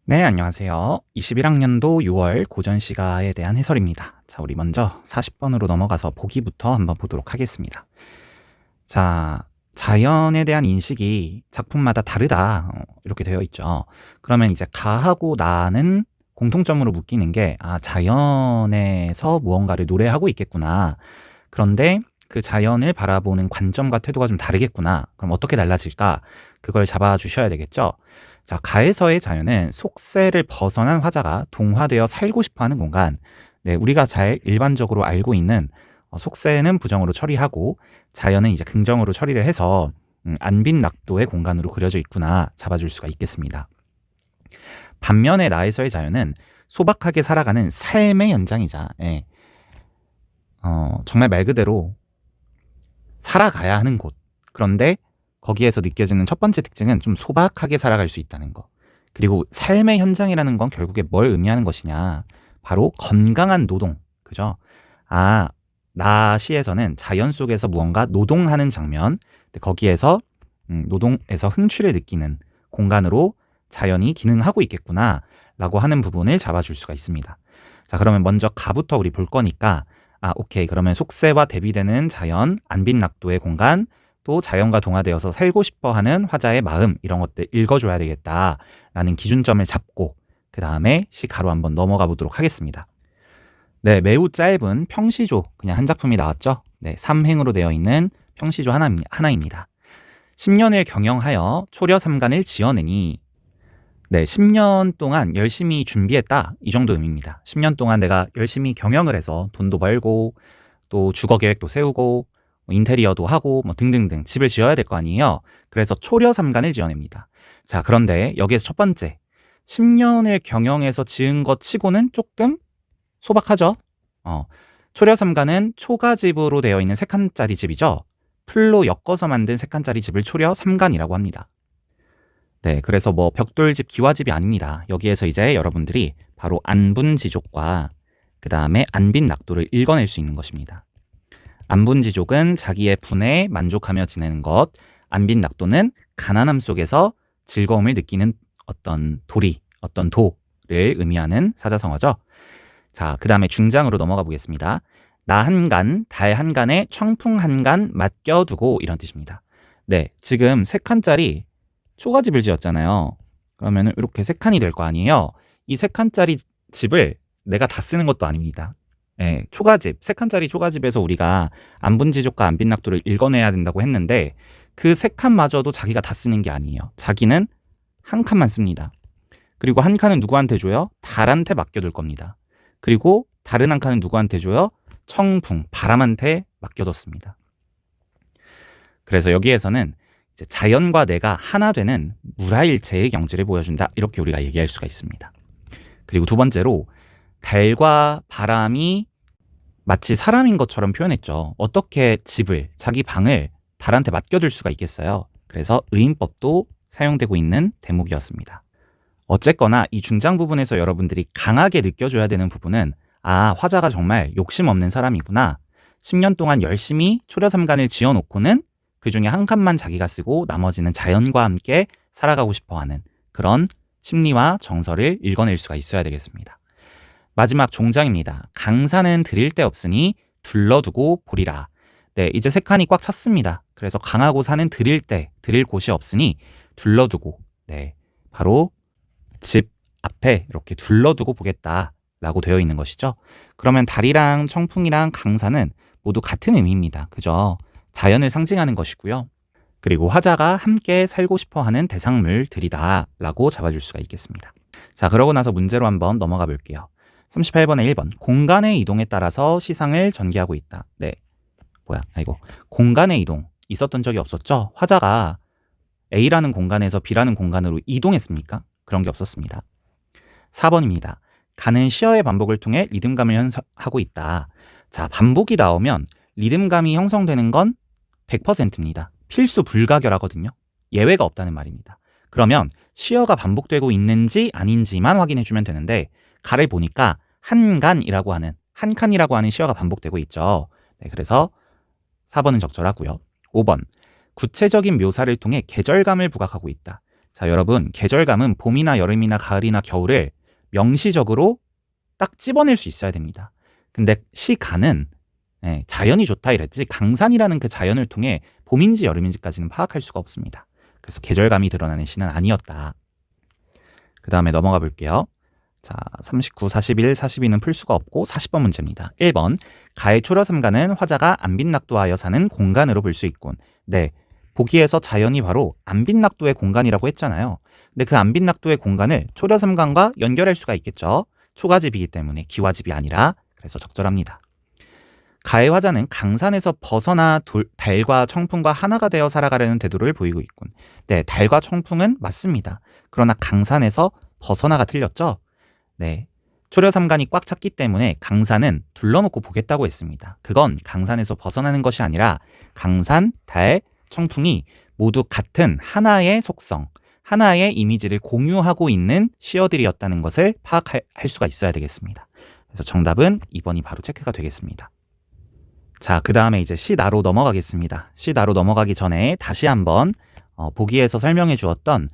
네, 안녕하세요. 21학년도 6월 고전시가에 대한 해설입니다. 자, 우리 먼저 40번으로 넘어가서 보기부터 한번 보도록 하겠습니다. 자, 자연에 대한 인식이 작품마다 다르다. 이렇게 되어 있죠. 그러면 이제 가하고 나는 공통점으로 묶이는 게, 자연에서 무언가를 노래하고 있겠구나. 그런데 그 자연을 바라보는 관점과 태도가 좀 다르겠구나. 그럼 어떻게 달라질까? 그걸 잡아주셔야 되겠죠. 자, 가에서의 자연은 속세를 벗어난 화자가 동화되어 살고 싶어하는 공간. 네, 우리가 잘 일반적으로 알고 있는 속세는 부정으로 처리하고 자연은 이제 긍정으로 처리를 해서 안빈낙도의 공간으로 그려져 있구나 잡아줄 수가 있겠습니다. 반면에 나에서의 자연은 소박하게 살아가는 삶의 연장이자, 정말 말 그대로 살아가야 하는 곳. 그런데 거기에서 느껴지는 첫 번째 특징은 좀 소박하게 살아갈 수 있다는 거. 그리고 삶의 현장이라는 건 결국에 뭘 의미하는 것이냐. 바로 건강한 노동. 그죠? 나 시에서는 자연 속에서 무언가 노동하는 장면, 거기에서 노동에서 흥취를 느끼는 공간으로 자연이 기능하고 있겠구나 라고 하는 부분을 잡아줄 수가 있습니다. 자, 그러면 먼저 가부터 우리 볼 거니까 오케이. 그러면 속세와 대비되는 자연, 안빈낙도의 공간, 또 자연과 동화되어서 살고 싶어하는 화자의 마음, 이런 것들 읽어줘야 되겠다라는 기준점을 잡고 그 다음에 시 가로 한번 넘어가 보도록 하겠습니다. 네, 매우 짧은 평시조, 그냥 한 작품이 나왔죠. 네, 3행으로 되어 있는 평시조 하나입니다. 10년을 경영하여 초려 삼간을 지어내니, 네, 10년 동안 열심히 준비했다, 이 정도 의미입니다. 10년 동안 내가 열심히 경영을 해서 돈도 벌고 또 주거 계획도 세우고 인테리어도 하고 등등등 집을 지어야 될 거 아니에요. 그래서 초려 삼간을 지어냅니다. 자, 그런데 여기에서 첫 번째, 10년을 경영해서 지은 것 치고는 조금 소박하죠. 초려 삼간은 초가집으로 되어 있는 3칸짜리 집이죠. 풀로 엮어서 만든 3칸짜리 집을 초려 삼간이라고 합니다. 네, 그래서 벽돌집, 기와집이 아닙니다. 여기에서 이제 여러분들이 바로 안분지족과 그 다음에 안빈낙도를 읽어낼 수 있는 것입니다. 안분지족은 자기의 분에 만족하며 지내는 것, 안빈낙도는 가난함 속에서 즐거움을 느끼는 어떤 도리, 어떤 도를 의미하는 사자성어죠. 자, 그 다음에 중장으로 넘어가 보겠습니다. 나 한간, 달 한간에 청풍 한간 맡겨두고, 이런 뜻입니다. 네, 지금 3칸짜리 초가집을 지었잖아요. 그러면 이렇게 3칸이 될 거 아니에요. 이 3칸짜리 집을 내가 다 쓰는 것도 아닙니다. 네, 초가집, 3칸짜리 초가집에서 우리가 안분지족과 안빈낙도를 읽어내야 된다고 했는데 그 3칸마저도 자기가 다 쓰는 게 아니에요. 자기는 한 칸만 씁니다. 그리고 한 칸은 누구한테 줘요? 달한테 맡겨둘 겁니다. 그리고 다른 한 칸은 누구한테 줘요? 청풍, 바람한테 맡겨뒀습니다. 그래서 여기에서는 이제 자연과 내가 하나 되는 무라일체의 경지를 보여준다, 이렇게 우리가 얘기할 수가 있습니다. 그리고 두 번째로 달과 바람이 마치 사람인 것처럼 표현했죠. 어떻게 집을, 자기 방을 달한테 맡겨둘 수가 있겠어요. 그래서 의인법도 사용되고 있는 대목이었습니다. 어쨌거나 이 중장 부분에서 여러분들이 강하게 느껴줘야 되는 부분은 화자가 정말 욕심 없는 사람이구나. 10년 동안 열심히 초려삼간을 지어놓고는 그 중에 한 칸만 자기가 쓰고 나머지는 자연과 함께 살아가고 싶어하는 그런 심리와 정서를 읽어낼 수가 있어야 되겠습니다. 마지막 종장입니다. 강산은 들일 데 없으니 둘러두고 보리라. 네, 이제 3칸이 꽉 찼습니다. 그래서 강하고 산은 들일 곳이 없으니 둘러두고, 네, 바로 집 앞에 이렇게 둘러두고 보겠다라고 되어 있는 것이죠. 그러면 달이랑 청풍이랑 강산은 모두 같은 의미입니다. 그죠? 자연을 상징하는 것이고요. 그리고 화자가 함께 살고 싶어하는 대상물들이다라고 잡아줄 수가 있겠습니다. 자, 그러고 나서 문제로 한번 넘어가 볼게요. 38번에 1번, 공간의 이동에 따라서 시상을 전개하고 있다. 네, 공간의 이동 있었던 적이 없었죠? 화자가 A라는 공간에서 B라는 공간으로 이동했습니까? 그런 게 없었습니다. 4번입니다. 가는 시어의 반복을 통해 리듬감을 형성하고 있다. 자, 반복이 나오면 리듬감이 형성되는 건 100%입니다. 필수 불가결하거든요. 예외가 없다는 말입니다. 그러면 시어가 반복되고 있는지 아닌지만 확인해 주면 되는데, 가를 보니까 한 칸이라고 하는 시어가 반복되고 있죠. 네, 그래서 4번은 적절하고요. 5번, 구체적인 묘사를 통해 계절감을 부각하고 있다. 자, 여러분, 계절감은 봄이나 여름이나 가을이나 겨울을 명시적으로 딱 집어낼 수 있어야 됩니다. 근데 시가는 자연이 좋다 이랬지 강산이라는 그 자연을 통해 봄인지 여름인지까지는 파악할 수가 없습니다. 그래서 계절감이 드러나는 시는 아니었다. 그 다음에 넘어가 볼게요. 자, 39, 41, 42는 풀 수가 없고 40번 문제입니다. 1번, 가의 초려삼가는 화자가 안빈낙도하여 사는 공간으로 볼 수 있군. 네, 보기에서 자연이 바로 안빈낙도의 공간이라고 했잖아요. 근데 그 안빈낙도의 공간을 초려삼간과 연결할 수가 있겠죠. 초가집이기 때문에 기와집이 아니라, 그래서 적절합니다. 가의 화자는 강산에서 벗어나 달과 청풍과 하나가 되어 살아가려는 태도를 보이고 있군. 네, 달과 청풍은 맞습니다. 그러나 강산에서 벗어나가 틀렸죠? 네, 초려삼간이 꽉 찼기 때문에 강산은 둘러놓고 보겠다고 했습니다. 그건 강산에서 벗어나는 것이 아니라 강산, 달, 청풍이 모두 같은 하나의 속성, 하나의 이미지를 공유하고 있는 시어들이었다는 것을 파악할 수가 있어야 되겠습니다. 그래서 정답은 2번이 바로 체크가 되겠습니다. 자, 그 다음에 이제 시나로 넘어가겠습니다. 시나로 넘어가기 전에 다시 한번 보기에서 설명해 주었던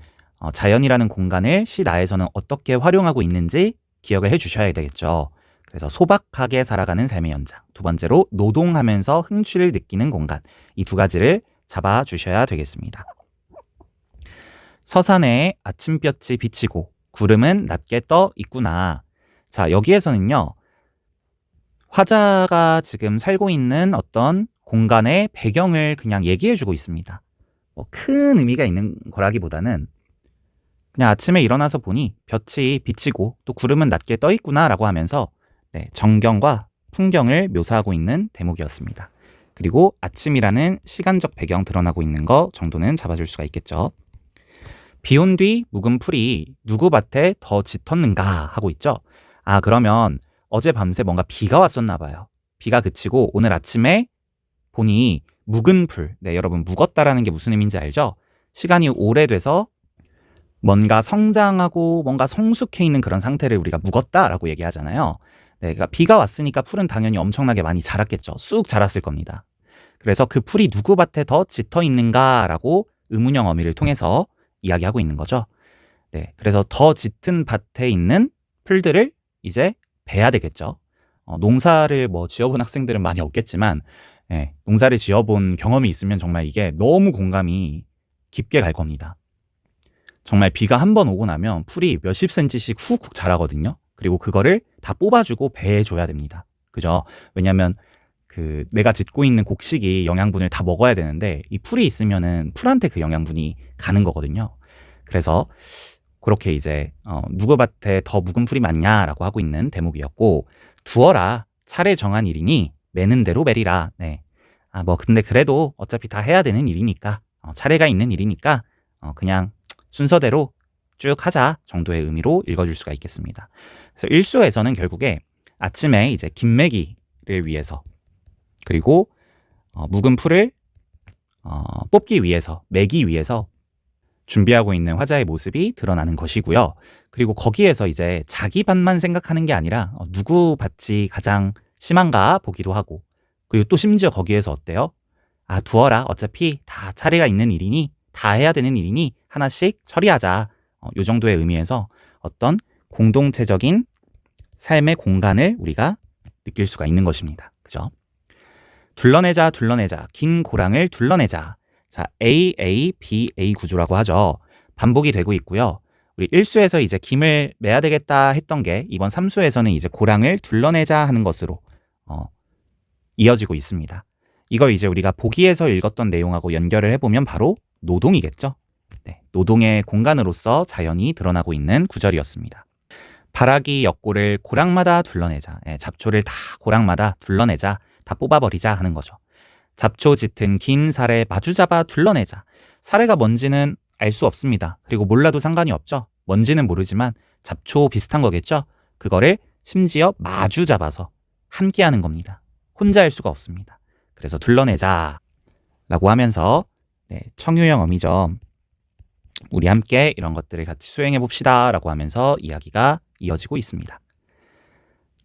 자연이라는 공간을 시나에서는 어떻게 활용하고 있는지 기억을 해 주셔야 되겠죠. 그래서 소박하게 살아가는 삶의 현장, 두 번째로 노동하면서 흥취를 느끼는 공간, 이 두 가지를 잡아 주셔야 되겠습니다. 서산에 아침볕이 비치고 구름은 낮게 떠 있구나. 자, 여기에서는요, 화자가 지금 살고 있는 어떤 공간의 배경을 그냥 얘기해주고 있습니다. 큰 의미가 있는 거라기보다는 그냥 아침에 일어나서 보니 볕이 비치고 또 구름은 낮게 떠 있구나 라고 하면서 정경과 풍경을 묘사하고 있는 대목이었습니다. 그리고 아침이라는 시간적 배경 드러나고 있는 거 정도는 잡아줄 수가 있겠죠. 비온 뒤 묵은 풀이 누구 밭에 더 짙었는가 하고 있죠. 아, 그러면 어젯밤새 뭔가 비가 왔었나 봐요. 비가 그치고 오늘 아침에 보니 묵은 풀, 여러분 묵었다라는 게 무슨 의미인지 알죠? 시간이 오래돼서 뭔가 성장하고 뭔가 성숙해 있는 그런 상태를 우리가 묵었다라고 얘기하잖아요. 그러니까 비가 왔으니까 풀은 당연히 엄청나게 많이 자랐겠죠. 쑥 자랐을 겁니다. 그래서 그 풀이 누구 밭에 더 짙어 있는가라고 의문형 어미를 통해서 이야기하고 있는 거죠. 그래서 더 짙은 밭에 있는 풀들을 이제 베야 되겠죠. 농사를 지어본 학생들은 많이 없겠지만 농사를 지어본 경험이 있으면 정말 이게 너무 공감이 깊게 갈 겁니다. 정말 비가 한 번 오고 나면 풀이 몇십 센치씩 훅훅 자라거든요. 그리고 그거를 다 뽑아주고 베해줘야 됩니다. 그죠? 왜냐하면 내가 짓고 있는 곡식이 영양분을 다 먹어야 되는데 이 풀이 있으면은 풀한테 그 영양분이 가는 거거든요. 그래서 그렇게 이제 누구 밭에 더 묵은 풀이 많냐라고 하고 있는 대목이었고, 두어라 차례 정한 일이니 매는 대로 매리라. 근데 그래도 어차피 다 해야 되는 일이니까 차례가 있는 일이니까 그냥 순서대로 쭉 하자 정도의 의미로 읽어줄 수가 있겠습니다. 그래서 일수에서는 결국에 아침에 이제 김매기를 위해서 그리고 묵은 풀을 뽑기 위해서, 매기 위해서 준비하고 있는 화자의 모습이 드러나는 것이고요. 그리고 거기에서 이제 자기 밭만 생각하는 게 아니라 누구 밭이 가장 심한가 보기도 하고, 그리고 또 심지어 거기에서 어때요? 아, 두어라 어차피 다 차례가 있는 일이니 다 해야 되는 일이니 하나씩 처리하자. 요 정도의 의미에서 어떤 공동체적인 삶의 공간을 우리가 느낄 수가 있는 것입니다. 그죠? 둘러내자, 긴 고랑을 둘러내자. 자, A, B, A 구조라고 하죠. 반복이 되고 있고요. 우리 1수에서 이제 김을 매야 되겠다 했던 게 이번 3수에서는 이제 고랑을 둘러내자 하는 것으로 이어지고 있습니다. 이걸 이제 우리가 보기에서 읽었던 내용하고 연결을 해보면 바로 노동이겠죠. 노동의 공간으로서 자연이 드러나고 있는 구절이었습니다. 바라기 엿골을 고랑마다 둘러내자. 잡초를 다 고랑마다 둘러내자. 다 뽑아버리자 하는 거죠. 잡초 짙은 긴 살에 마주 잡아 둘러내자. 사례가 뭔지는 알 수 없습니다. 그리고 몰라도 상관이 없죠. 뭔지는 모르지만 잡초 비슷한 거겠죠. 그거를 심지어 마주 잡아서 함께 하는 겁니다. 혼자 할 수가 없습니다. 그래서 둘러내자 라고 하면서 청유형 어미죠. 우리 함께 이런 것들을 같이 수행해 봅시다 라고 하면서 이야기가 이어지고 있습니다.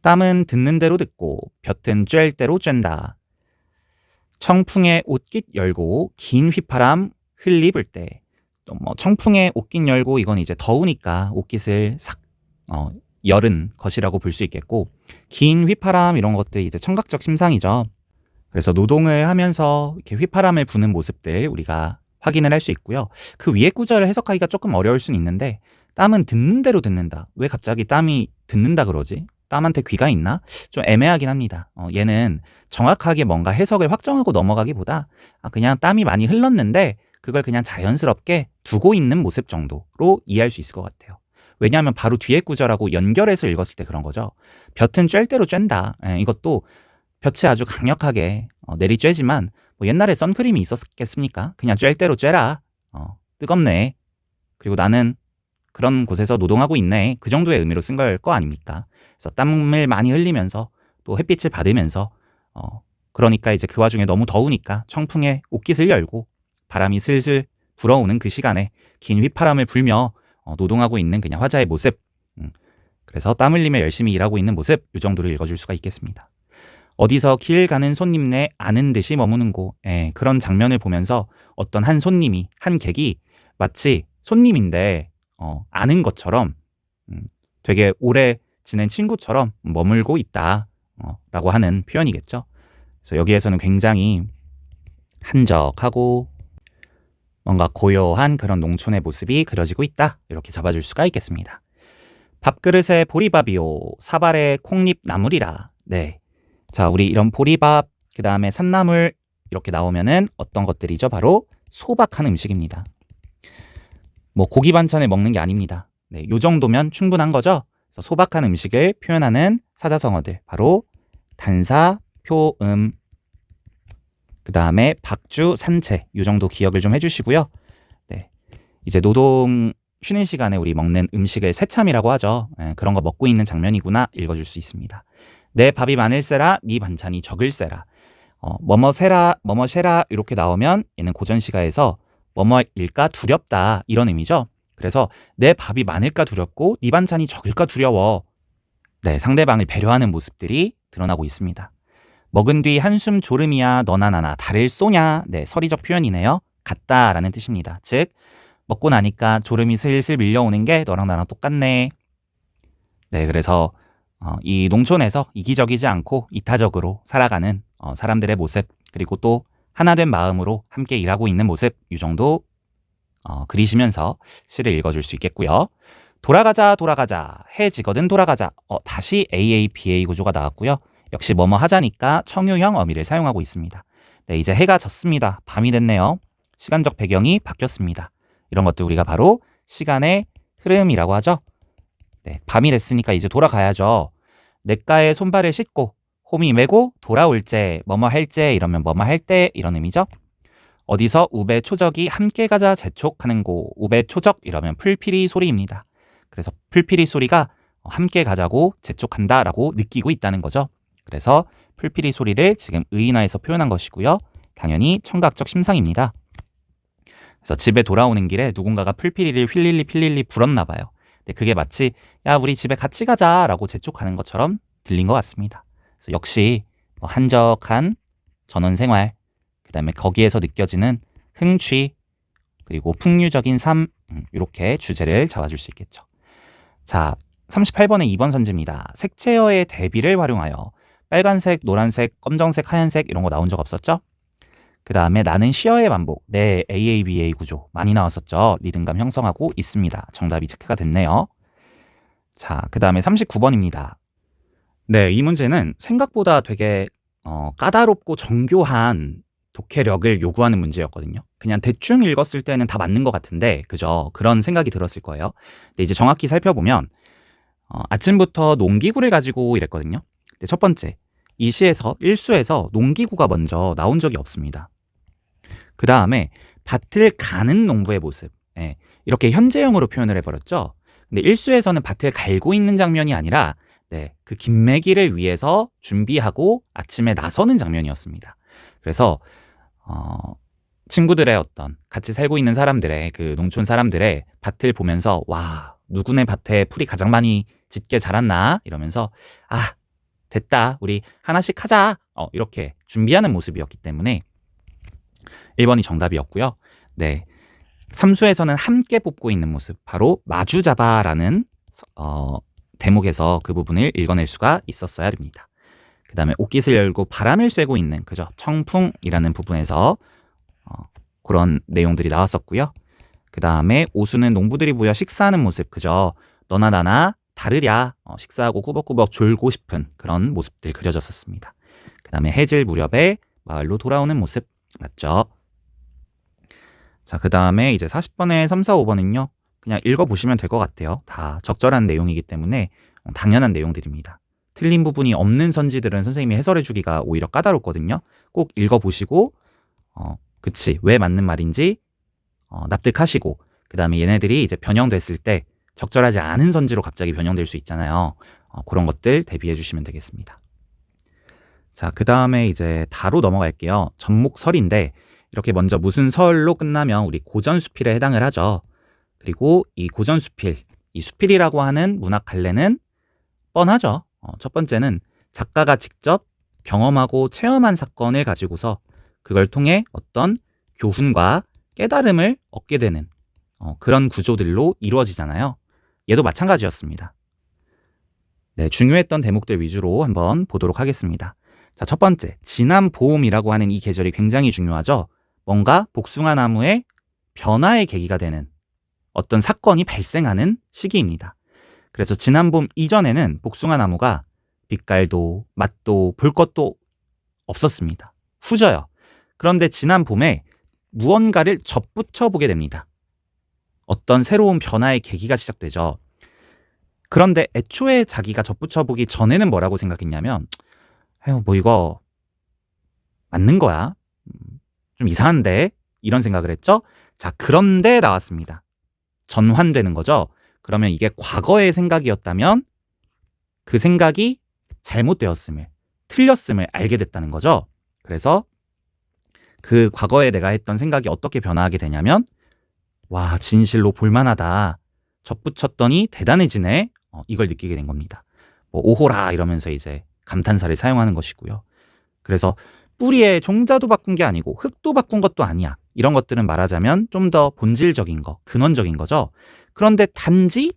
땀은 듣는 대로 듣고 볕은 쬐을 대로 쬐다. 청풍에 옷깃 열고 긴 휘파람 흘리불 때 또 뭐 청풍에 옷깃 열고 이건 이제 더우니까 옷깃을 싹 열은 것이라고 볼 수 있겠고, 긴 휘파람 이런 것들이 이제 청각적 심상이죠. 그래서 노동을 하면서 이렇게 휘파람을 부는 모습들 우리가 확인을 할 수 있고요. 그 위에 구절을 해석하기가 조금 어려울 수는 있는데, 땀은 듣는 대로 듣는다. 왜 갑자기 땀이 듣는다 그러지? 땀한테 귀가 있나? 좀 애매하긴 합니다. 얘는 정확하게 뭔가 해석을 확정하고 넘어가기보다 그냥 땀이 많이 흘렀는데 그걸 그냥 자연스럽게 두고 있는 모습 정도로 이해할 수 있을 것 같아요. 왜냐하면 바로 뒤에 구절하고 연결해서 읽었을 때 그런 거죠. 볕은 쬐대로 쬐다. 이것도 볕이 아주 강력하게 내리쬐지만 뭐 옛날에 선크림이 있었겠습니까? 그냥 쬐 대로 쬐라. 뜨겁네. 그리고 나는 그런 곳에서 노동하고 있네. 그 정도의 의미로 쓴 걸 거 아닙니까? 그래서 땀을 많이 흘리면서 또 햇빛을 받으면서 그러니까 이제 그 와중에 너무 더우니까 청풍에 옷깃을 열고 바람이 슬슬 불어오는 그 시간에 긴 휘파람을 불며 노동하고 있는 그냥 화자의 모습. 그래서 땀 흘리며 열심히 일하고 있는 모습, 이 정도를 읽어줄 수가 있겠습니다. 어디서 길 가는 손님네 아는 듯이 머무는 곳. 그런 장면을 보면서 어떤 한 손님이, 한 객이 마치 손님인데 아는 것처럼 되게 오래 지낸 친구처럼 머물고 있다 라고 하는 표현이겠죠. 그래서 여기에서는 굉장히 한적하고 뭔가 고요한 그런 농촌의 모습이 그려지고 있다, 이렇게 잡아줄 수가 있겠습니다. 밥그릇에 보리밥이요, 사발에 콩잎 나물이라. 네, 자, 우리 이런 보리밥, 그 다음에 산나물 이렇게 나오면은 어떤 것들이죠? 바로 소박한 음식입니다. 뭐 고기 반찬을 먹는 게 아닙니다. 네, 요 정도면 충분한 거죠. 그래서 소박한 음식을 표현하는 사자성어들, 바로 단사, 표음, 그 다음에 박주, 산채, 요 정도 기억을 좀 해주시고요. 네, 이제 노동 쉬는 시간에 우리 먹는 음식을 새참이라고 하죠. 그런 거 먹고 있는 장면이구나 읽어줄 수 있습니다. 내 밥이 많을세라 네 반찬이 적을세라. 뭐뭐세라 뭐뭐세라 이렇게 나오면 얘는 고전시가에서 뭐뭐일까 두렵다, 이런 의미죠. 그래서 내 밥이 많을까 두렵고 네 반찬이 적을까 두려워. 네, 상대방을 배려하는 모습들이 드러나고 있습니다. 먹은 뒤 한숨 졸음이야 너나 나나 다를 쏘냐. 네, 서리적 표현이네요. 같다라는 뜻입니다. 즉 먹고 나니까 졸음이 슬슬 밀려오는 게 너랑 나랑 똑같네. 네, 그래서 이 농촌에서 이기적이지 않고 이타적으로 살아가는 사람들의 모습, 그리고 또 하나된 마음으로 함께 일하고 있는 모습, 이 정도 그리시면서 시를 읽어줄 수 있겠고요. 돌아가자 돌아가자 해지거든 돌아가자. 다시 AAPA 구조가 나왔고요. 역시 뭐뭐 하자니까 청유형 어미를 사용하고 있습니다. 네, 이제 해가 졌습니다. 밤이 됐네요. 시간적 배경이 바뀌었습니다. 이런 것도 우리가 바로 시간의 흐름이라고 하죠. 네, 밤이 됐으니까 이제 돌아가야죠. 냇가에 손발을 씻고 홈이 메고 돌아올제 뭐뭐 할제 이러면 뭐뭐 할 때, 이런 의미죠. 어디서 우배 초적이 함께 가자 재촉하는 곳. 우배 초적 이러면 풀피리 소리입니다. 그래서 풀피리 소리가 함께 가자고 재촉한다라고 느끼고 있다는 거죠. 그래서 풀피리 소리를 지금 의인화해서 표현한 것이고요. 당연히 청각적 심상입니다. 그래서 집에 돌아오는 길에 누군가가 풀피리를 휠릴리 필릴리 불었나 봐요. 근데 그게 마치 야 우리 집에 같이 가자라고 재촉하는 것처럼 들린 것 같습니다. 그래서 역시 한적한 전원 생활, 그 다음에 거기에서 느껴지는 흥취, 그리고 풍류적인 삶, 이렇게 주제를 잡아줄 수 있겠죠. 자, 38번의 2번 선지입니다. 색채어의 대비를 활용하여. 빨간색, 노란색, 검정색, 하얀색 이런 거 나온 적 없었죠? 그 다음에 나는 시어의 반복. 네, AABA 구조 많이 나왔었죠. 리듬감 형성하고 있습니다. 정답이 체크가 됐네요. 자, 그 다음에 39번입니다. 네, 이 문제는 생각보다 되게 까다롭고 정교한 독해력을 요구하는 문제였거든요. 그냥 대충 읽었을 때는 다 맞는 것 같은데, 그죠? 그런 생각이 들었을 거예요. 근데 이제 정확히 살펴보면 아침부터 농기구를 가지고 이랬거든요. 근데 첫 번째, 이 시에서 1수에서 농기구가 먼저 나온 적이 없습니다. 그 다음에 밭을 가는 농부의 모습, 이렇게 현재형으로 표현을 해버렸죠. 근데 1수에서는 밭을 갈고 있는 장면이 아니라 그 김매기를 위해서 준비하고 아침에 나서는 장면이었습니다. 그래서 친구들의 어떤 같이 살고 있는 사람들의 그 농촌 사람들의 밭을 보면서 와, 누구네 밭에 풀이 가장 많이 짙게 자랐나 이러면서 아, 됐다, 우리 하나씩 하자, 이렇게 준비하는 모습이었기 때문에 1번이 정답이었고요. 네, 삼수에서는 함께 뽑고 있는 모습, 바로 마주잡아라는 대목에서 그 부분을 읽어낼 수가 있었어야 됩니다. 그 다음에 옷깃을 열고 바람을 쐬고 있는, 그죠? 청풍이라는 부분에서 그런 내용들이 나왔었고요. 그 다음에 오수는 농부들이 모여 식사하는 모습, 그죠? 너나 나나 다르랴, 식사하고 꾸벅꾸벅 졸고 싶은 그런 모습들 그려졌었습니다. 그 다음에 해질 무렵에 마을로 돌아오는 모습, 맞죠? 자, 그 다음에 이제 40번에 3, 4, 5번은요. 그냥 읽어보시면 될 것 같아요. 다 적절한 내용이기 때문에 당연한 내용들입니다. 틀린 부분이 없는 선지들은 선생님이 해설해주기가 오히려 까다롭거든요. 꼭 읽어보시고 그치, 왜 맞는 말인지 납득하시고, 그 다음에 얘네들이 이제 변형됐을 때 적절하지 않은 선지로 갑자기 변형될 수 있잖아요. 그런 것들 대비해 주시면 되겠습니다. 자, 그 다음에 이제 다로 넘어갈게요. 접목설인데, 이렇게 먼저 무슨 설로 끝나면 우리 고전수필에 해당을 하죠. 그리고 이 고전수필, 이 수필이라고 하는 문학 갈래는 뻔하죠. 첫 번째는 작가가 직접 경험하고 체험한 사건을 가지고서 그걸 통해 어떤 교훈과 깨달음을 얻게 되는 그런 구조들로 이루어지잖아요. 얘도 마찬가지였습니다. 네, 중요했던 대목들 위주로 한번 보도록 하겠습니다. 자, 첫 번째, 진암보음이라고 하는 이 계절이 굉장히 중요하죠. 뭔가 복숭아나무의 변화의 계기가 되는 어떤 사건이 발생하는 시기입니다. 그래서 진암봄 이전에는 복숭아나무가 빛깔도 맛도 볼 것도 없었습니다. 후져요. 그런데 진암봄에 무언가를 접붙여 보게 됩니다. 어떤 새로운 변화의 계기가 시작되죠. 그런데 애초에 자기가 접붙여 보기 전에는 뭐라고 생각했냐면, 뭐 이거 맞는 거야? 좀 이상한데? 이런 생각을 했죠. 자, 그런데 나왔습니다. 전환되는 거죠. 그러면 이게 과거의 생각이었다면 그 생각이 잘못되었음을, 틀렸음을 알게 됐다는 거죠. 그래서 그 과거에 내가 했던 생각이 어떻게 변화하게 되냐면, 와, 진실로 볼만하다. 접붙였더니 대단해지네. 이걸 느끼게 된 겁니다. 뭐 오호라 이러면서 이제 감탄사를 사용하는 것이고요. 그래서 뿌리의 종자도 바꾼 게 아니고 흙도 바꾼 것도 아니야. 이런 것들은 말하자면 좀 더 본질적인 거, 근원적인 거죠. 그런데 단지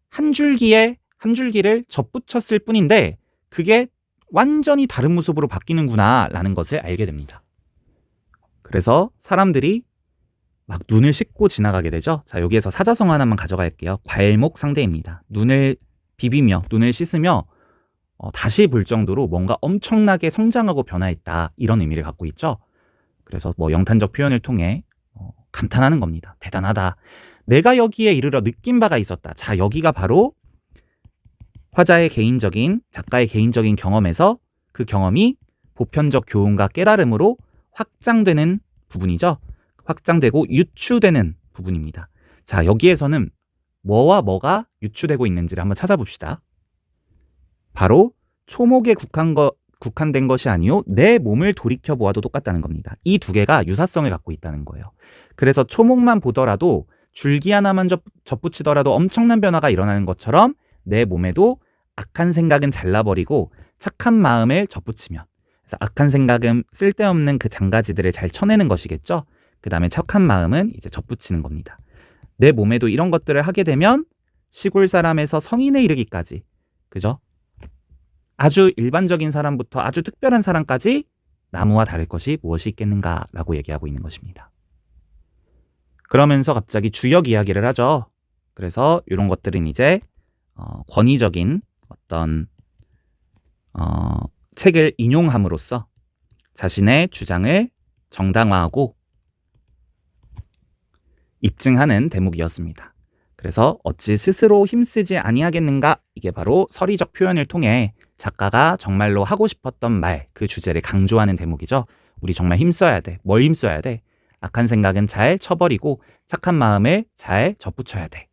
한 줄기를 접붙였을 뿐인데 그게 완전히 다른 모습으로 바뀌는구나 라는 것을 알게 됩니다. 그래서 사람들이 막 눈을 씻고 지나가게 되죠. 자, 여기에서 사자성 하나만 가져갈게요. 괄목 상대입니다. 눈을 비비며 눈을 씻으며 다시 볼 정도로 뭔가 엄청나게 성장하고 변화했다, 이런 의미를 갖고 있죠. 그래서 뭐 영탄적 표현을 통해 감탄하는 겁니다. 대단하다. 내가 여기에 이르러 느낀 바가 있었다. 자, 여기가 바로 화자의 개인적인, 작가의 개인적인 경험에서 그 경험이 보편적 교훈과 깨달음으로 확장되는 부분이죠. 확장되고 유추되는 부분입니다. 자, 여기에서는 뭐와 뭐가 유추되고 있는지를 한번 찾아봅시다. 바로 초목에 국한된 것이 아니요 내 몸을 돌이켜 보아도 똑같다는 겁니다. 이 두 개가 유사성을 갖고 있다는 거예요. 그래서 초목만 보더라도 줄기 하나만 접붙이더라도 엄청난 변화가 일어나는 것처럼 내 몸에도 악한 생각은 잘라버리고 착한 마음을 접붙이면, 그래서 악한 생각은 쓸데없는 그 장가지들을 잘 쳐내는 것이겠죠. 그 다음에 착한 마음은 이제 접붙이는 겁니다. 내 몸에도 이런 것들을 하게 되면 시골 사람에서 성인에 이르기까지, 그죠? 아주 일반적인 사람부터 아주 특별한 사람까지 나무와 다를 것이 무엇이 있겠는가라고 얘기하고 있는 것입니다. 그러면서 갑자기 주역 이야기를 하죠. 그래서 이런 것들은 이제 권위적인 어떤 책을 인용함으로써 자신의 주장을 정당화하고 입증하는 대목이었습니다. 그래서 어찌 스스로 힘쓰지 아니하겠는가, 이게 바로 서리적 표현을 통해 작가가 정말로 하고 싶었던 말, 그 주제를 강조하는 대목이죠. 우리 정말 힘써야 돼. 뭘 힘써야 돼? 악한 생각은 잘 쳐버리고 착한 마음을 잘 접붙여야 돼.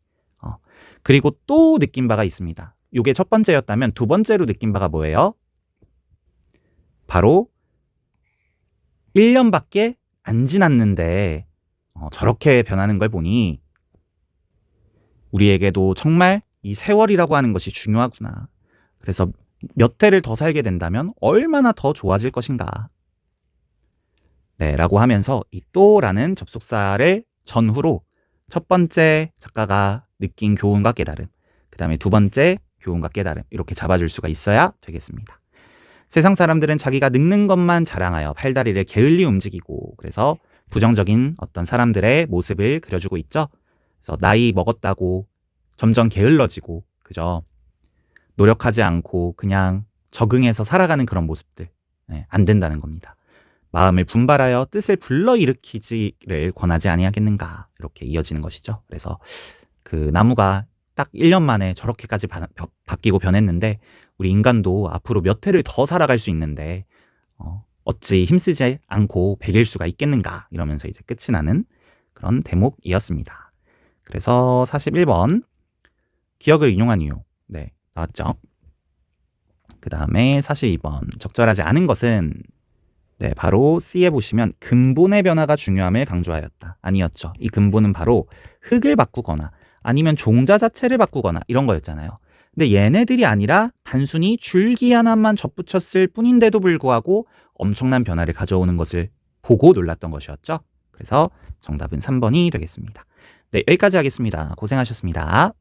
그리고 또 느낀 바가 있습니다. 이게 첫 번째였다면 두 번째로 느낀 바가 뭐예요? 바로 1년밖에 안 지났는데 저렇게 변하는 걸 보니 우리에게도 정말 이 세월이라고 하는 것이 중요하구나. 그래서 몇 해를 더 살게 된다면 얼마나 더 좋아질 것인가. 네, 라고 하면서 이 또라는 접속사를 전후로 첫 번째 작가가 느낀 교훈과 깨달음, 그 다음에 두 번째 교훈과 깨달음, 이렇게 잡아줄 수가 있어야 되겠습니다. 세상 사람들은 자기가 늙는 것만 자랑하여 팔다리를 게을리 움직이고, 그래서 부정적인 어떤 사람들의 모습을 그려주고 있죠. 그래서 나이 먹었다고 점점 게을러지고, 그죠? 노력하지 않고 그냥 적응해서 살아가는 그런 모습들, 안 된다는 겁니다. 마음을 분발하여 뜻을 불러일으키지를 권하지 아니하겠는가, 이렇게 이어지는 것이죠. 그래서 그 나무가 딱 1년 만에 저렇게까지 바뀌고 변했는데, 우리 인간도 앞으로 몇 해를 더 살아갈 수 있는데 어찌 힘쓰지 않고 배길 수가 있겠는가, 이러면서 이제 끝이 나는 그런 대목이었습니다. 그래서 41번 기억을 인용한 이유, 네, 나왔죠. 그 다음에 42번 적절하지 않은 것은, 네, 바로 C에 보시면 근본의 변화가 중요함을 강조하였다. 아니었죠. 이 근본은 바로 흙을 바꾸거나 아니면 종자 자체를 바꾸거나 이런 거였잖아요. 근데 얘네들이 아니라 단순히 줄기 하나만 접붙였을 뿐인데도 불구하고 엄청난 변화를 가져오는 것을 보고 놀랐던 것이었죠. 그래서 정답은 3번이 되겠습니다. 네, 여기까지 하겠습니다. 고생하셨습니다.